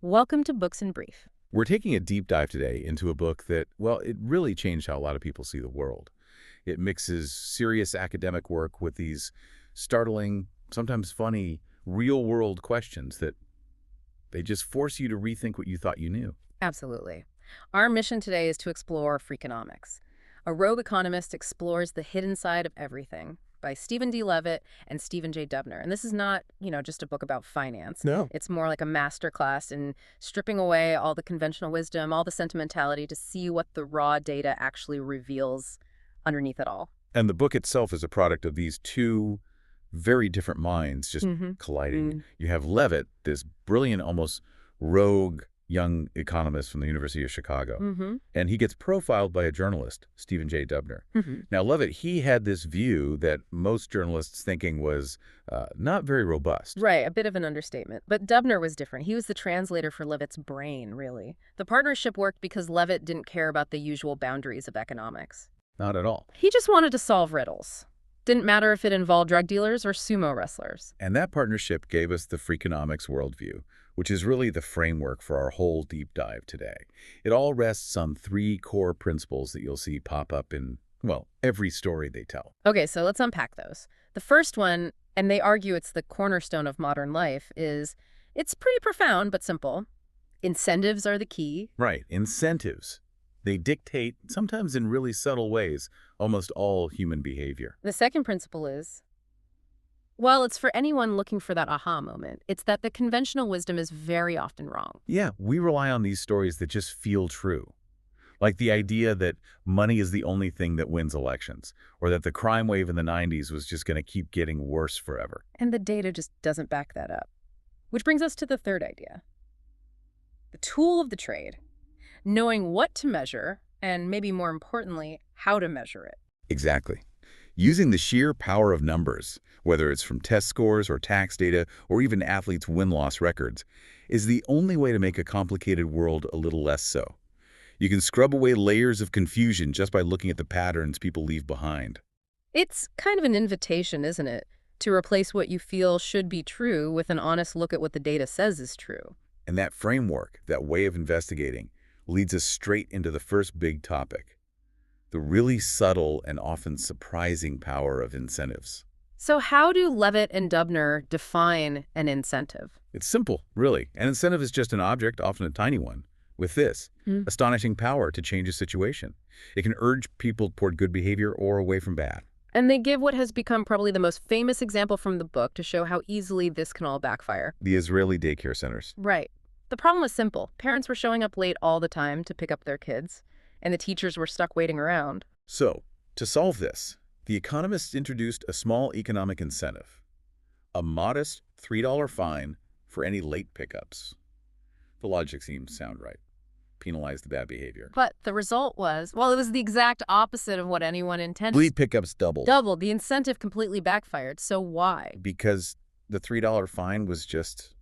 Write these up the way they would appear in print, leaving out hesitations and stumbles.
Welcome to Books in Brief. We're taking a deep dive today into a book that, well, it really changed how a lot of people see the world. It mixes serious academic work with these startling, sometimes funny, real-world questions that they just force you to rethink what you thought you knew. Absolutely. Our mission today is to explore Freakonomics. A rogue economist explores the hidden side of everything by Stephen D. Levitt and Stephen J. Dubner. And this is not, just a book about finance. No. It's more like a masterclass in stripping away all the conventional wisdom, all the sentimentality to see what the raw data actually reveals underneath it all. And the book itself is a product of these two very different minds just colliding. You have Levitt, this brilliant, almost rogue young economist from the University of Chicago. And he gets profiled by a journalist, Stephen J. Dubner. Now, Levitt, he had this view that most journalists' thinking was not very robust. Right, a bit of an understatement. But Dubner was different. He was the translator for Levitt's brain, really. The partnership worked because Levitt didn't care about the usual boundaries of economics. Not at all. He just wanted to solve riddles. Didn't matter if it involved drug dealers or sumo wrestlers. And that partnership gave us the Freakonomics worldview, which is really the framework for our whole deep dive today. It all rests on three core principles that you'll see pop up in, well, every story they tell. Okay, so let's unpack those. The first one, and they argue it's the cornerstone of modern life, is it's pretty profound but simple. Incentives are the key. Right, incentives. They dictate, sometimes in really subtle ways, almost all human behavior. The second principle is, well, it's for anyone looking for that aha moment. It's that the conventional wisdom is very often wrong. Yeah, we rely on these stories that just feel true. Like the idea that money is the only thing that wins elections, or that the crime wave in the 90s was just going to keep getting worse forever. And the data just doesn't back that up. Which brings us to the third idea. The tool of the trade. Knowing what to measure, and maybe more importantly, how to measure it. Exactly. Using the sheer power of numbers, whether it's from test scores or tax data or even athletes' win-loss records, is the only way to make a complicated world a little less so. You can scrub away layers of confusion just by looking at the patterns people leave behind. It's kind of an invitation, isn't it, to replace what you feel should be true with an honest look at what the data says is true. And that framework, that way of investigating, leads us straight into the first big topic, the really subtle and often surprising power of incentives. So how do Levitt and Dubner define an incentive? It's simple, really. An incentive is just an object, often a tiny one, with this astonishing power to change a situation. It can urge people toward good behavior or away from bad. And they give what has become probably the most famous example from the book to show how easily this can all backfire. The Israeli daycare centers. Right. The problem was simple. Parents were showing up late all the time to pick up their kids, and the teachers were stuck waiting around. So, to solve this, the economists introduced a small economic incentive, a modest $3 fine for any late pickups. The logic seems sound right. Penalize the bad behavior. But the result was, well, it was the exact opposite of what anyone intended. Late pickups doubled. Doubled. The incentive completely backfired. So why? Because the $3 fine was just...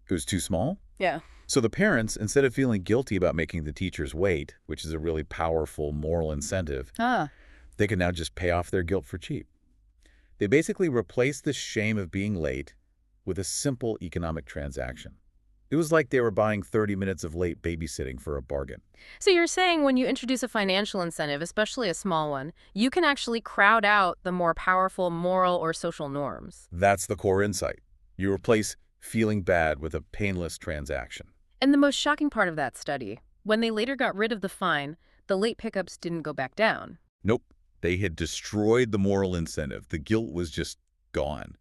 it was too small? Yeah. So the parents, instead of feeling guilty about making the teachers wait, which is a really powerful moral incentive, they can now just pay off their guilt for cheap. They basically replaced the shame of being late with a simple economic transaction. It was like they were buying 30 minutes of late babysitting for a bargain. So you're saying when you introduce a financial incentive, especially a small one, you can actually crowd out the more powerful moral or social norms. That's the core insight. You replace feeling bad with a painless transaction. And the most shocking part of that study, when they later got rid of the fine, the late pickups didn't go back down. Nope. They had destroyed the moral incentive. The guilt was just gone.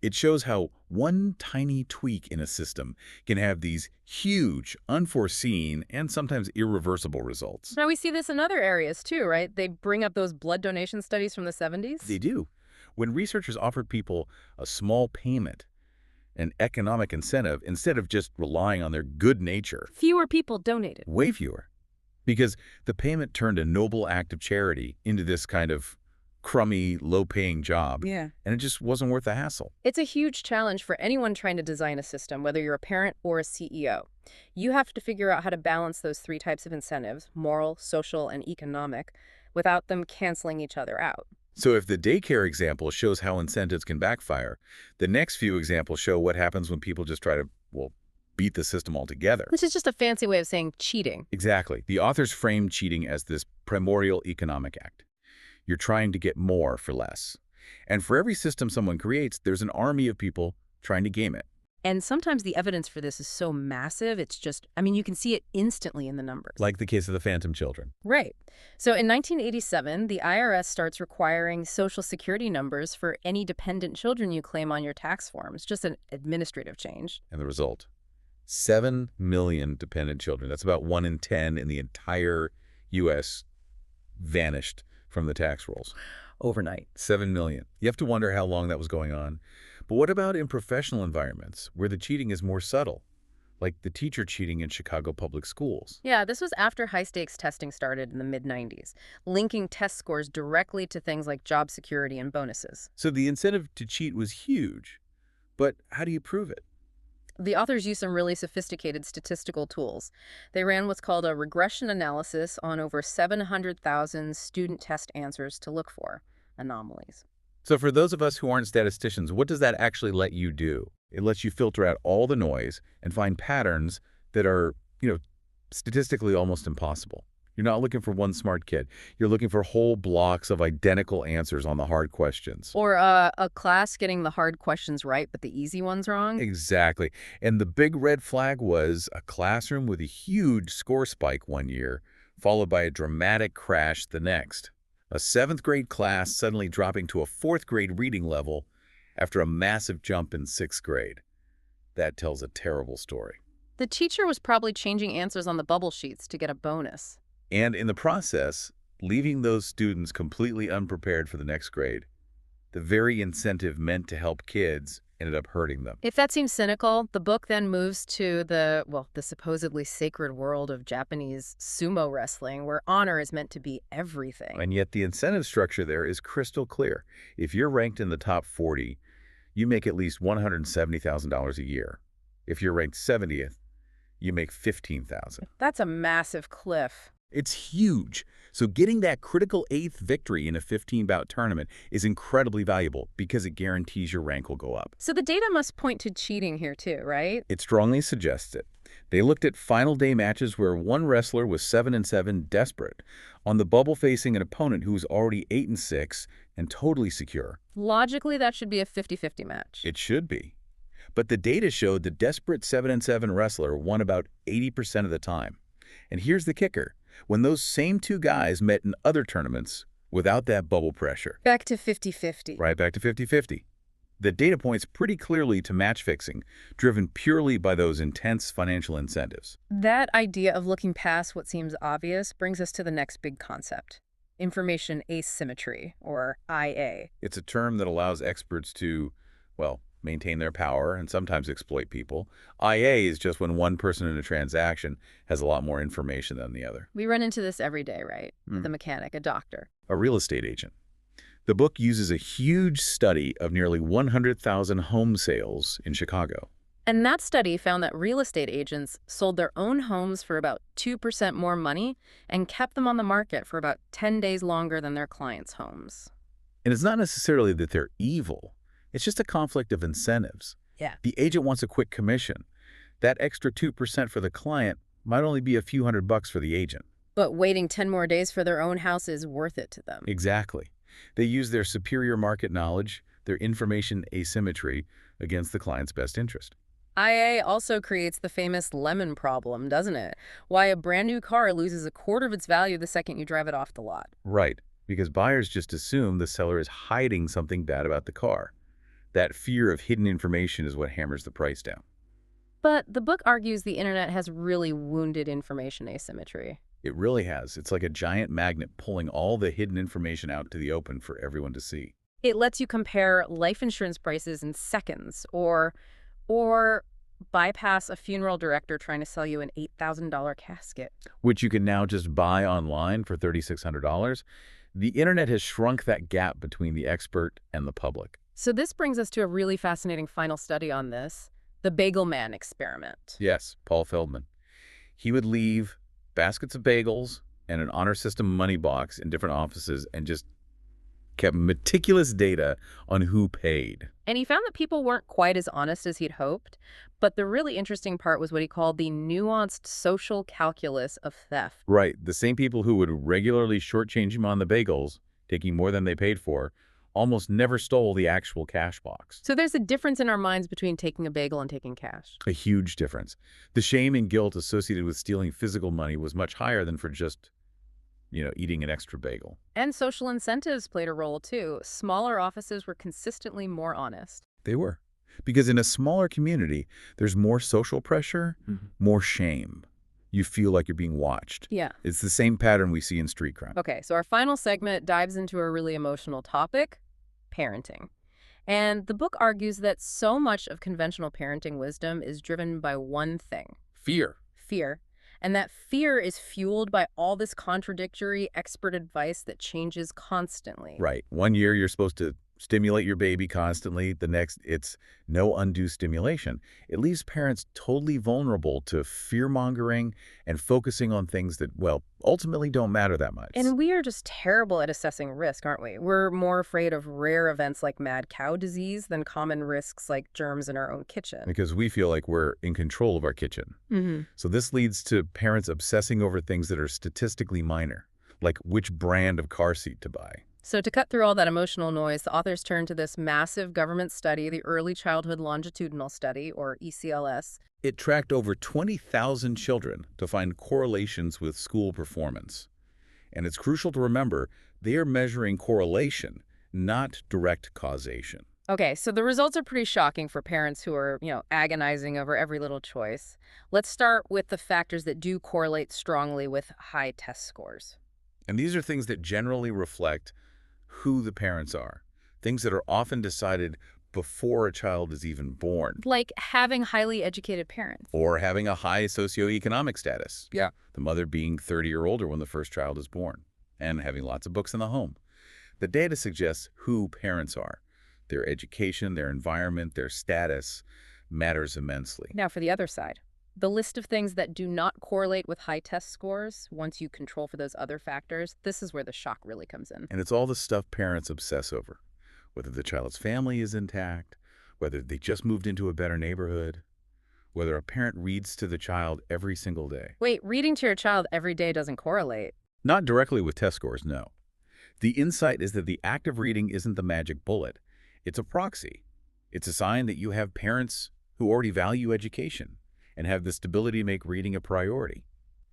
It shows how one tiny tweak in a system can have these huge, unforeseen, and sometimes irreversible results. Now we see this in other areas too, right? They bring up those blood donation studies from the 70s. They do. When researchers offered people a small payment, an economic incentive, instead of just relying on their good nature. Fewer people donated. Way fewer. Because the payment turned a noble act of charity into this kind of crummy, low-paying job. Yeah. And it just wasn't worth the hassle. It's a huge challenge for anyone trying to design a system, whether you're a parent or a CEO. You have to figure out how to balance those three types of incentives, moral, social, and economic, without them canceling each other out. So if the daycare example shows how incentives can backfire, the next few examples show what happens when people just try to, well, beat the system altogether. Which is just a fancy way of saying cheating. Exactly. The authors frame cheating as this primordial economic act. You're trying to get more for less. And for every system someone creates, there's an army of people trying to game it. And sometimes the evidence for this is so massive, it's just, I mean, you can see it instantly in the numbers. Like the case of the phantom children. Right. So in 1987, the IRS starts requiring Social Security numbers for any dependent children you claim on your tax forms, just an administrative change. And the result? 7 million dependent children. That's about 1 in 10 in the entire U.S. vanished from the tax rolls. Overnight. 7 million. You have to wonder how long that was going on. But what about in professional environments where the cheating is more subtle, like the teacher cheating in Chicago public schools? Yeah, this was after high-stakes testing started in the mid-90s, linking test scores directly to things like job security and bonuses. So the incentive to cheat was huge. But how do you prove it? The authors used some really sophisticated statistical tools. They ran what's called a regression analysis on over 700,000 student test answers to look for anomalies. So for those of us who aren't statisticians, what does that actually let you do? It lets you filter out all the noise and find patterns that are, statistically almost impossible. You're not looking for one smart kid. You're looking for whole blocks of identical answers on the hard questions. Or a class getting the hard questions right, but the easy ones wrong. Exactly. And the big red flag was a classroom with a huge score spike one year, followed by a dramatic crash the next. A 7th grade class suddenly dropping to a 4th grade reading level after a massive jump in 6th grade. That tells a terrible story. The teacher was probably changing answers on the bubble sheets to get a bonus. And in the process, leaving those students completely unprepared for the next grade. The very incentive meant to help kids ended up hurting them. If that seems cynical, the book then moves to the supposedly sacred world of Japanese sumo wrestling, where honor is meant to be everything. And yet the incentive structure there is crystal clear. If you're ranked in the top 40, you make at least $170,000 a year. If you're ranked 70th, you make $15,000. That's a massive cliff. It's huge. So getting that critical 8th victory in a 15-bout tournament is incredibly valuable because it guarantees your rank will go up. So the data must point to cheating here too, right? It strongly suggests it. They looked at final day matches where one wrestler was 7-7 desperate on the bubble facing an opponent who was already 8-6 and totally secure. Logically, that should be a 50-50 match. It should be. But the data showed the desperate 7-7 wrestler won about 80% of the time. And here's the kicker. When those same two guys met in other tournaments without that bubble pressure. Back to 50-50. Right back to 50-50. The data points pretty clearly to match fixing, driven purely by those intense financial incentives. That idea of looking past what seems obvious brings us to the next big concept. Information asymmetry, or IA. It's a term that allows experts to, maintain their power and sometimes exploit people. IA is just when one person in a transaction has a lot more information than the other. We run into this every day, right? The mechanic, a doctor. A real estate agent. The book uses a huge study of nearly 100,000 home sales in Chicago. And that study found that real estate agents sold their own homes for about 2% more money and kept them on the market for about 10 days longer than their clients' homes. And it's not necessarily that they're evil. It's just a conflict of incentives. Yeah. The agent wants a quick commission. That extra 2% for the client might only be a few $100 for the agent. But waiting 10 more days for their own house is worth it to them. Exactly. They use their superior market knowledge, their information asymmetry, against the client's best interest. IA also creates the famous lemon problem, doesn't it? Why a brand new car loses a quarter of its value the second you drive it off the lot. Right, because buyers just assume the seller is hiding something bad about the car. That fear of hidden information is what hammers the price down. But the book argues the internet has really wounded information asymmetry. It really has. It's like a giant magnet pulling all the hidden information out to the open for everyone to see. It lets you compare life insurance prices in seconds or bypass a funeral director trying to sell you an $8,000 casket. Which you can now just buy online for $3,600. The internet has shrunk that gap between the expert and the public. So this brings us to a really fascinating final study on this, the Bagel Man experiment. Yes, Paul Feldman. He would leave baskets of bagels and an honor system money box in different offices and just kept meticulous data on who paid. And he found that people weren't quite as honest as he'd hoped. But the really interesting part was what he called the nuanced social calculus of theft. Right, the same people who would regularly shortchange him on the bagels, taking more than they paid for, almost never stole the actual cash box. So there's a difference in our minds between taking a bagel and taking cash. A huge difference. The shame and guilt associated with stealing physical money was much higher than for just, eating an extra bagel. And social incentives played a role, too. Smaller offices were consistently more honest. They were. Because in a smaller community, there's more social pressure, more shame. You feel like you're being watched. Yeah. It's the same pattern we see in street crime. Okay, so our final segment dives into a really emotional topic, parenting. And the book argues that so much of conventional parenting wisdom is driven by one thing. Fear. And that fear is fueled by all this contradictory expert advice that changes constantly. Right. One year you're supposed to stimulate your baby constantly. The next, it's no undue stimulation. It leaves parents totally vulnerable to fear-mongering and focusing on things that, well, ultimately don't matter that much. And we are just terrible at assessing risk, aren't we? We're more afraid of rare events like mad cow disease than common risks like germs in our own kitchen. Because we feel like we're in control of our kitchen. So this leads to parents obsessing over things that are statistically minor, like which brand of car seat to buy. So to cut through all that emotional noise, the authors turn to this massive government study, the Early Childhood Longitudinal Study, or ECLS. It tracked over 20,000 children to find correlations with school performance. And it's crucial to remember, they are measuring correlation, not direct causation. Okay, so the results are pretty shocking for parents who are, agonizing over every little choice. Let's start with the factors that do correlate strongly with high test scores. And these are things that generally reflect who the parents are, things that are often decided before a child is even born. Like having highly educated parents. Or having a high socioeconomic status. Yeah. The mother being 30 or older when the first child is born, and having lots of books in the home. The data suggests who parents are. Their education, their environment, their status matters immensely. Now for the other side. The list of things that do not correlate with high test scores, once you control for those other factors, this is where the shock really comes in. And it's all the stuff parents obsess over. Whether the child's family is intact, whether they just moved into a better neighborhood, whether a parent reads to the child every single day. Wait, reading to your child every day doesn't correlate. Not directly with test scores, no. The insight is that the act of reading isn't the magic bullet. It's a proxy. It's a sign that you have parents who already value education and have the stability to make reading a priority.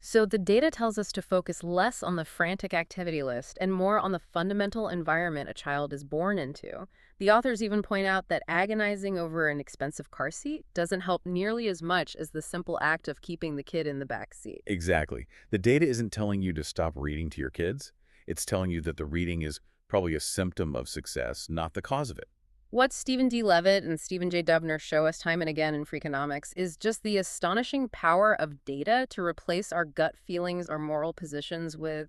So the data tells us to focus less on the frantic activity list and more on the fundamental environment a child is born into. The authors even point out that agonizing over an expensive car seat doesn't help nearly as much as the simple act of keeping the kid in the back seat. Exactly. The data isn't telling you to stop reading to your kids. It's telling you that the reading is probably a symptom of success, not the cause of it. What Stephen D. Levitt and Stephen J. Dubner show us time and again in Freakonomics is just the astonishing power of data to replace our gut feelings or moral positions with,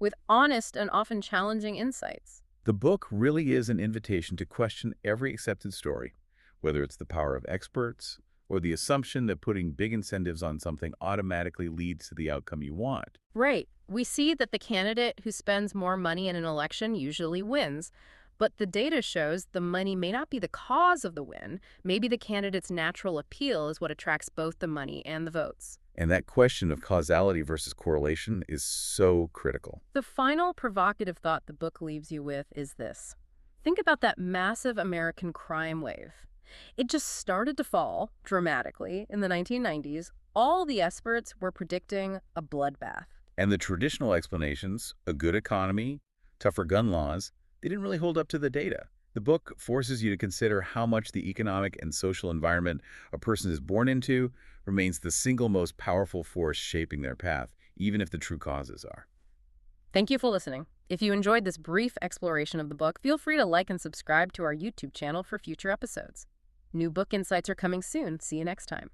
with honest and often challenging insights. The book really is an invitation to question every accepted story, whether it's the power of experts or the assumption that putting big incentives on something automatically leads to the outcome you want. Right. We see that the candidate who spends more money in an election usually wins. But the data shows the money may not be the cause of the win. Maybe the candidate's natural appeal is what attracts both the money and the votes. And that question of causality versus correlation is so critical. The final provocative thought the book leaves you with is this. Think about that massive American crime wave. It just started to fall dramatically in the 1990s. All the experts were predicting a bloodbath. And the traditional explanations, a good economy, tougher gun laws, they didn't really hold up to the data. The book forces you to consider how much the economic and social environment a person is born into remains the single most powerful force shaping their path, even if the true causes are. Thank you for listening. If you enjoyed this brief exploration of the book, feel free to like and subscribe to our YouTube channel for future episodes. New book insights are coming soon. See you next time.